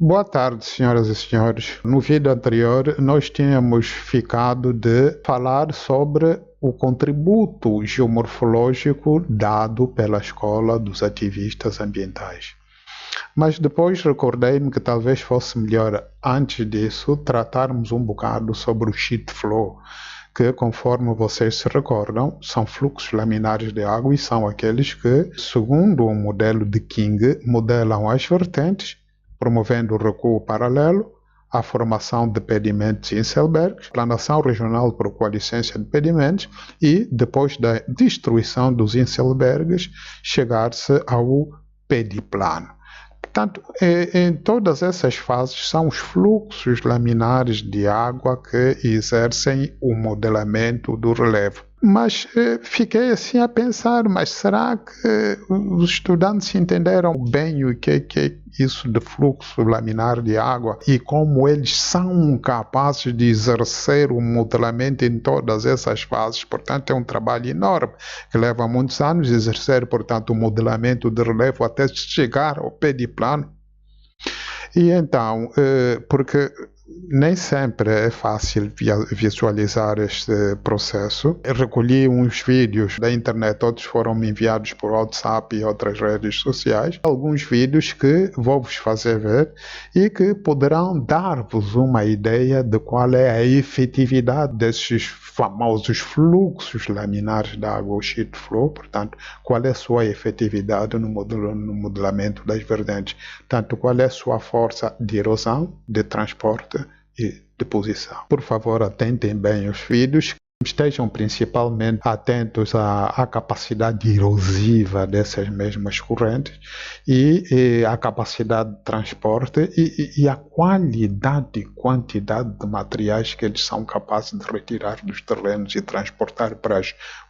Boa tarde, senhoras e senhores. No vídeo anterior, nós tínhamos ficado de falar sobre o contributo geomorfológico dado pela escola dos ativistas ambientais. Mas depois recordei-me que talvez fosse melhor, antes disso, tratarmos um bocado sobre o sheet flow, que, conforme vocês se recordam, são fluxos laminares de água e são aqueles que, segundo o modelo de King, modelam as vertentes, promovendo o recuo paralelo, a formação de pedimentos em Inselbergs, planação regional por coalescência de pedimentos e, depois da destruição dos Inselbergs, chegar-se ao pediplano. Portanto, em todas essas fases são os fluxos laminares de água que exercem o modelamento do relevo. Mas fiquei assim a pensar, mas será que os estudantes entenderam bem o que é isso de fluxo laminar de água e como eles são capazes de exercer o modelamento em todas essas fases? Portanto, é um trabalho enorme que leva muitos anos de exercer, portanto, o modelamento de relevo até chegar ao pediplano. E então, porque nem sempre é fácil visualizar este processo. Eu recolhi uns vídeos da internet, todos foram me enviados por WhatsApp e outras redes sociais. Alguns vídeos que vou-vos fazer ver e que poderão dar-vos uma ideia de qual é a efetividade desses famosos fluxos laminares de água, o sheet flow, portanto, qual é a sua efetividade no modelamento das vertentes, tanto qual é a sua força de erosão, de transporte e de posição. Por favor, atentem bem os vídeos. Estejam principalmente atentos à capacidade erosiva dessas mesmas correntes e à capacidade de transporte e à qualidade e quantidade de materiais que eles são capazes de retirar dos terrenos e transportar para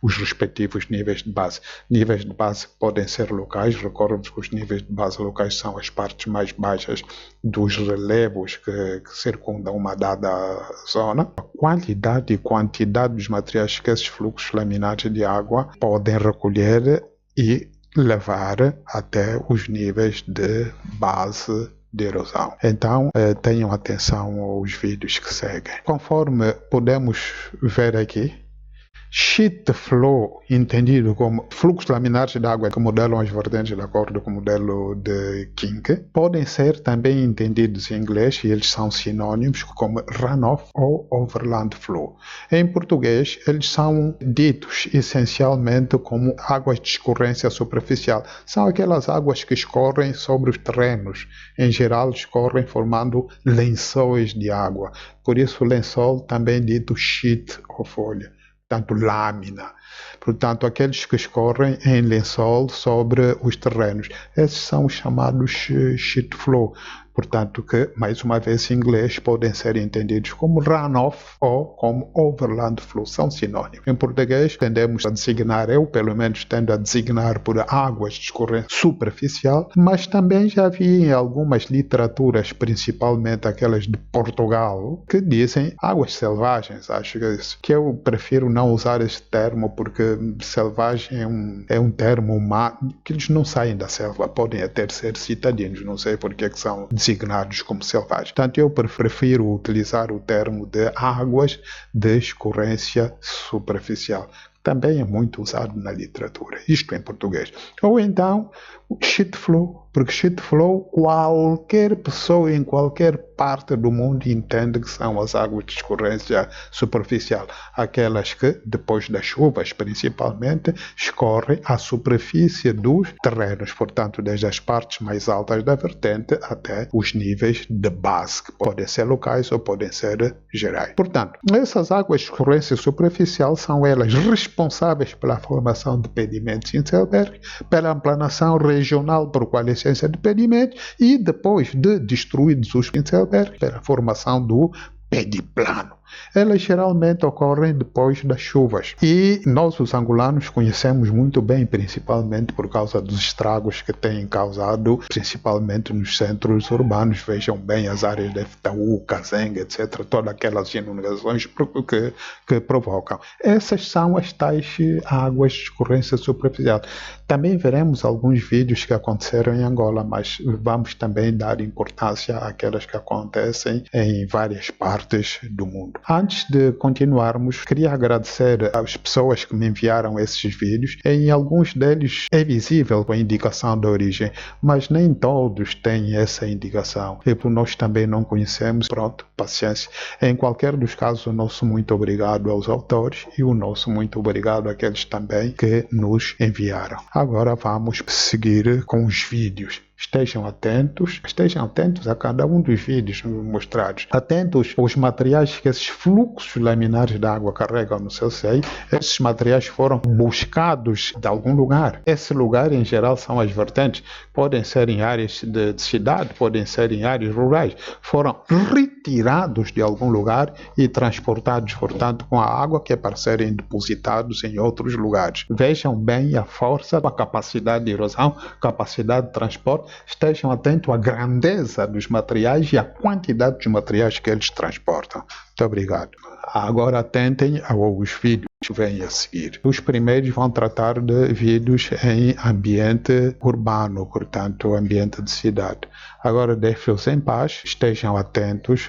os respectivos níveis de base. Níveis de base podem ser locais, recordem-vos que os níveis de base locais são as partes mais baixas dos relevos que circundam uma dada zona. A qualidade e quantidade dos materiais que esses fluxos laminares de água podem recolher e levar até os níveis de base de erosão. Então, tenham atenção aos vídeos que seguem. Conforme podemos ver aqui, sheet flow, entendido como fluxos laminares de água que modelam as vertentes de acordo com o modelo de King, podem ser também entendidos em inglês, e eles são sinônimos, como runoff ou overland flow. Em português, eles são ditos essencialmente como águas de escorrência superficial. São aquelas águas que escorrem sobre os terrenos. Em geral, escorrem formando lençóis de água. Por isso, o lençol também dito sheet ou folha. Portanto, lâmina. Portanto, aqueles que escorrem em lençol sobre os terrenos. Esses são os chamados sheet flow. Portanto, que, mais uma vez, em inglês, podem ser entendidos como runoff ou como overland flow. São sinônimos. Em português, tendemos a designar, eu pelo menos tendo a designar por águas de escorrência superficial, mas também já vi em algumas literaturas, principalmente aquelas de Portugal, que dizem águas selvagens. Acho que eu prefiro não usar esse termo, porque selvagem é um termo humano, que eles não saem da selva, podem até ser citadinos, não sei porque é que são designados como selvagens. Portanto, eu prefiro utilizar o termo de águas de escorrência superficial. Também é muito usado na literatura, isto em português. Ou então, sheet flow, porque sheet flow qualquer pessoa em qualquer parte do mundo entende que são as águas de escorrência superficial, aquelas que, depois das chuvas principalmente, escorrem à superfície dos terrenos, portanto, desde as partes mais altas da vertente até os níveis de base, que podem ser locais ou podem ser gerais. Portanto, essas águas de escorrência superficial são elas responsáveis pela formação de pedimentos em Inselberg, pela amplanação regional por coalescência de pedimentos e depois de destruídos os Inselberg, pela formação do pediplano. Elas geralmente ocorrem depois das chuvas. E nós, os angolanos, conhecemos muito bem, principalmente por causa dos estragos que têm causado, principalmente nos centros urbanos. Vejam bem as áreas de Itaú, Kazenga, etc. Todas aquelas inundações que provocam. Essas são as tais águas de escorrência superficial. Também veremos alguns vídeos que aconteceram em Angola, mas vamos também dar importância àquelas que acontecem em várias partes do mundo. Antes de continuarmos, queria agradecer às pessoas que me enviaram esses vídeos. Em alguns deles é visível a indicação da origem, mas nem todos têm essa indicação. E por nós também não conhecemos, pronto, paciência. Em qualquer dos casos, o nosso muito obrigado aos autores e o nosso muito obrigado àqueles também que nos enviaram. Agora vamos seguir com os vídeos. Estejam atentos a cada um dos vídeos mostrados. Atentos aos materiais que esses fluxos laminares de água carregam no seu seio. Esses materiais foram buscados de algum lugar. Esse lugar, em geral, são as vertentes. Podem ser em áreas de cidade, podem ser em áreas rurais. Foram retirados de algum lugar e transportados, portanto, com a água que é para serem depositados em outros lugares. Vejam bem a força, a capacidade de erosão, capacidade de transporte. Estejam atentos à grandeza dos materiais e à quantidade de materiais que eles transportam. Muito obrigado. Agora atentem aos vídeos que vêm a seguir. Os primeiros vão tratar de vídeos em ambiente urbano, portanto, ambiente de cidade. Agora deixo-os em paz, estejam atentos